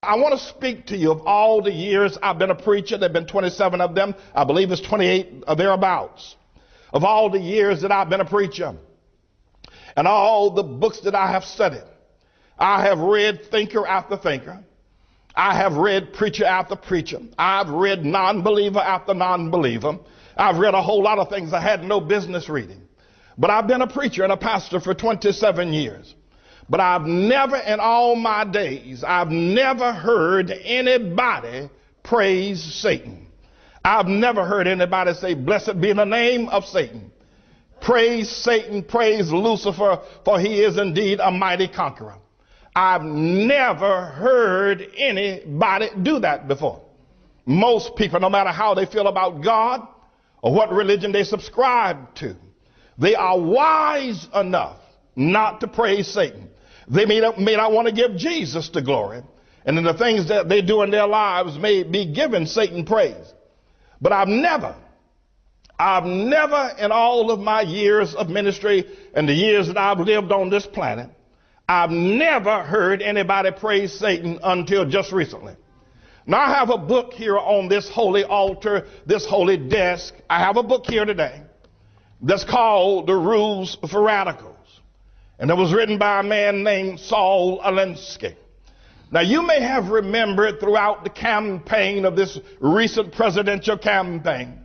I want to speak to you of all the years I've been a preacher. There have been 27 of them. I believe it's 28 or thereabouts. Of all the years that I've been a preacher and all the books that I have studied, I have read thinker after thinker. I have read preacher after preacher. I've read non-believer after non-believer. I've read a whole lot of things I had no business reading. But I've been a preacher and a pastor for 27 years. But I've never in all my days, I've never heard anybody praise Satan. I've never heard anybody say, blessed be the name of Satan. Praise Satan, praise Lucifer, for he is indeed a mighty conqueror. I've never heard anybody do that before. Most people, no matter how they feel about God or what religion they subscribe to, they are wise enough not to praise Satan. They may not want to give Jesus the glory, and then the things that they do in their lives may be giving Satan praise. But I've never in all of my years of ministry and the years that I've lived on this planet, I've never heard anybody praise Satan until just recently. Now I have a book here on this holy altar, this holy desk. I have a book here today that's called The Rules for Radicals. And it was written by a man named Saul Alinsky. Now, you may have remembered throughout the campaign of this recent presidential campaign,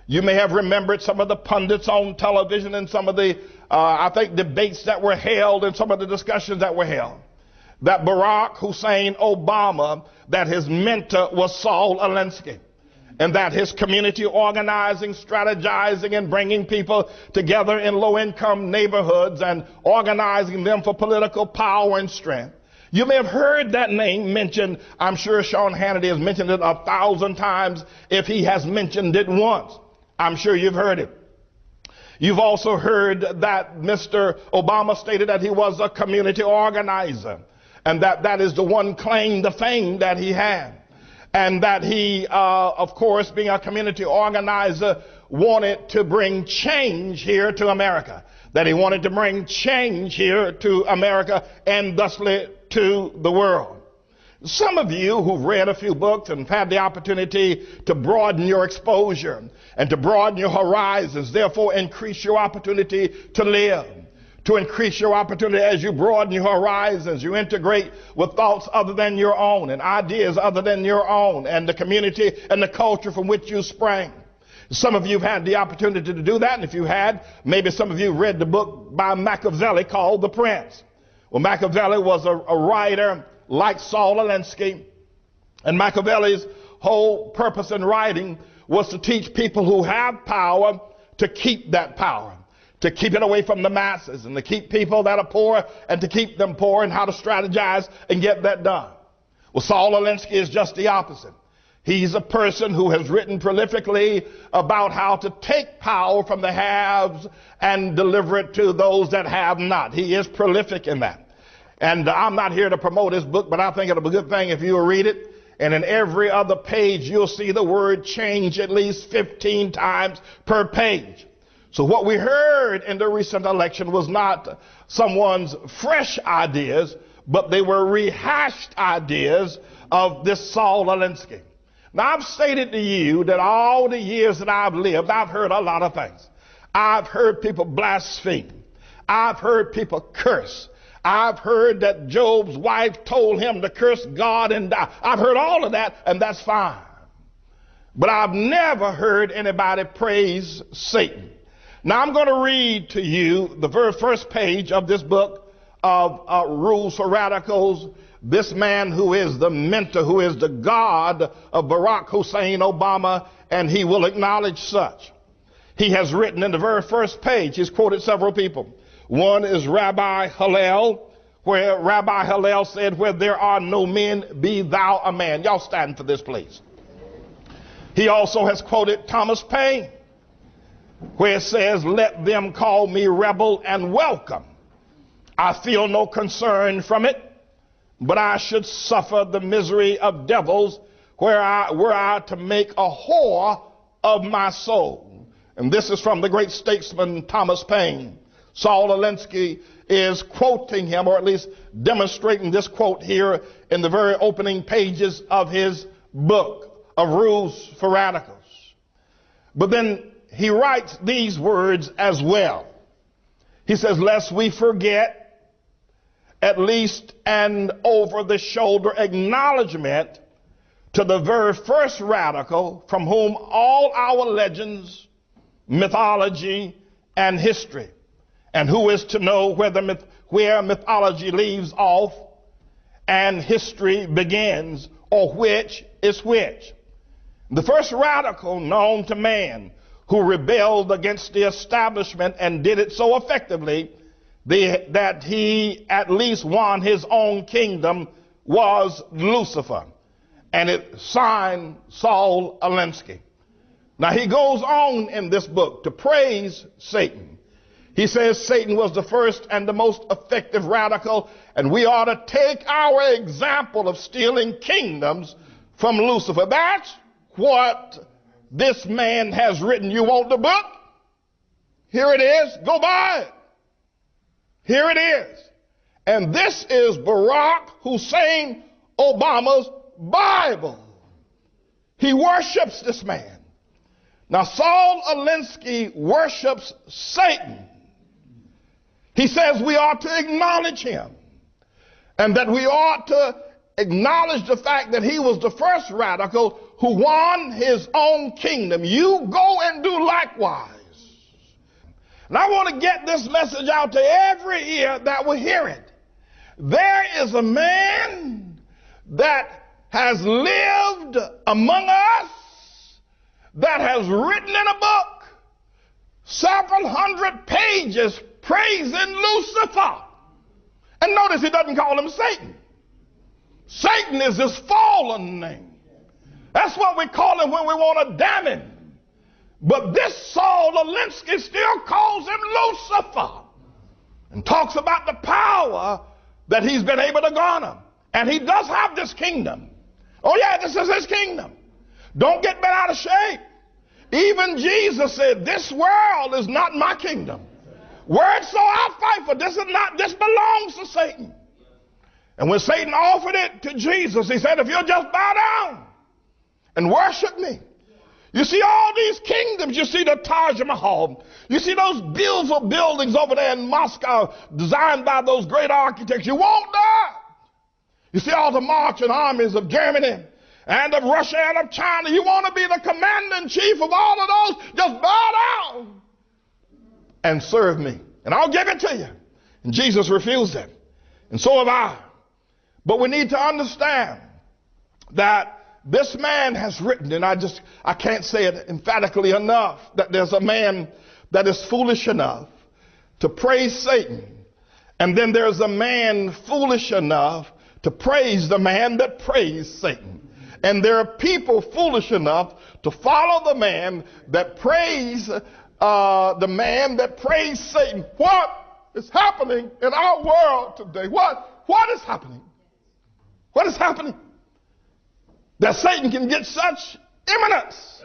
you may have remembered some of the pundits on television and some of the, I think, debates that were held and some of the discussions that were held, that Barack Hussein Obama, that his mentor was Saul Alinsky, and that his community organizing, strategizing, and bringing people together in low-income neighborhoods and organizing them for political power and strength. You may have heard that name mentioned. I'm sure Sean Hannity has mentioned it 1,000 times if he has mentioned it once. I'm sure you've heard it. You've also heard that Mr. Obama stated that he was a community organizer, and that is the one claim to fame that he had. And that he, of course, being a community organizer, wanted to bring change here to America. That he wanted to bring change here to America and thusly to the world. Some of you who've read a few books and had the opportunity to broaden your exposure and to broaden your horizons, therefore increase your opportunity to live. To increase your opportunity as you broaden your horizons, you integrate with thoughts other than your own and ideas other than your own and the community and the culture from which you sprang. Some of you have had the opportunity to do that, and if you had, maybe some of you read the book by Machiavelli called The Prince. Well, Machiavelli was a writer like Saul Alinsky, and Machiavelli's whole purpose in writing was to teach people who have power to keep that power, to keep it away from the masses, and to keep people that are poor and to keep them poor, and how to strategize and get that done. Well, Saul Alinsky is just the opposite. He's a person who has written prolifically about how to take power from the haves and deliver it to those that have not. He is prolific in that. And I'm not here to promote his book, but I think it'll be a good thing if you will read it. And in every other page, you'll see the word change at least 15 times per page. So what we heard in the recent election was not someone's fresh ideas, but they were rehashed ideas of this Saul Alinsky. Now, I've stated to you that all the years that I've lived, I've heard a lot of things. I've heard people blaspheme. I've heard people curse. I've heard that Job's wife told him to curse God and die. I've heard all of that, and that's fine. But I've never heard anybody praise Satan. Now, I'm going to read to you the very first page of this book of Rules for Radicals. This man who is the mentor, who is the God of Barack Hussein Obama, and he will acknowledge such. He has written in the very first page, he's quoted several people. One is Rabbi Hillel, where Rabbi Hillel said, where there are no men, be thou a man. Y'all stand for this, please. He also has quoted Thomas Paine, where it says, let them call me rebel and welcome. I feel no concern from it, but I should suffer the misery of devils were I to make a whore of my soul. And this is from the great statesman Thomas Paine. Saul Alinsky is quoting him, or at least demonstrating this quote here in the very opening pages of his book of Rules for Radicals. But then he writes these words as well. He says, lest we forget at least an over-the-shoulder acknowledgement to the very first radical from whom all our legends, mythology, and history, and who is to know where mythology leaves off and history begins, or which is which. The first radical known to man who rebelled against the establishment and did it so effectively that he at least won his own kingdom was Lucifer, and it signed Saul Alinsky. Now he goes on in this book to praise Satan. He says Satan was the first and the most effective radical, and we ought to take our example of stealing kingdoms from Lucifer. That's what this man has written. You want the book? Here it is. Go buy it. Here it is. And this is Barack Hussein Obama's Bible. He worships this man. Now, Saul Alinsky worships Satan. He says we ought to acknowledge him, and that we ought to acknowledge the fact that he was the first radical who won his own kingdom. You go and do likewise. And I want to get this message out to every ear that will hear it. There is a man that has lived among us, that has written in a book several hundred pages praising Lucifer. And notice he doesn't call him Satan. Satan is his fallen name. That's what we call him when we want to damn him. But this Saul Alinsky still calls him Lucifer and talks about the power that he's been able to garner. And he does have this kingdom. Oh yeah, this is his kingdom. Don't get bent out of shape. Even Jesus said, this world is not my kingdom. Word, so I'll fight for this. This belongs to Satan. And when Satan offered it to Jesus, he said, if you'll just bow down and worship me. You see all these kingdoms. You see the Taj Mahal. You see those beautiful buildings over there in Moscow designed by those great architects. You won't die. You see all the marching armies of Germany and of Russia and of China. You want to be the commander-in-chief of all of those? Just bow down and serve me, and I'll give it to you. And Jesus refused it, and so have I. But we need to understand that this man has written, and I can't say it emphatically enough, that there's a man that is foolish enough to praise Satan, and then there's a man foolish enough to praise the man that praised Satan. And there are people foolish enough to follow the man that praised Satan. What is happening in our world today? What is happening? What is happening? That Satan can get such eminence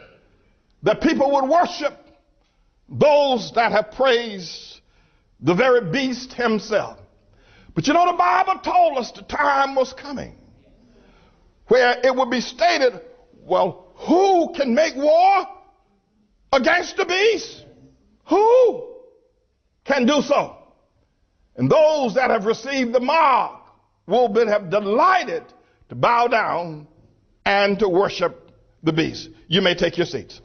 that people would worship those that have praised the very beast himself. But you know, the Bible told us the time was coming where it would be stated, well, who can make war against the beast? Who can do so? And those that have received the mark will have delighted to bow down and to worship the beast. You may take your seats.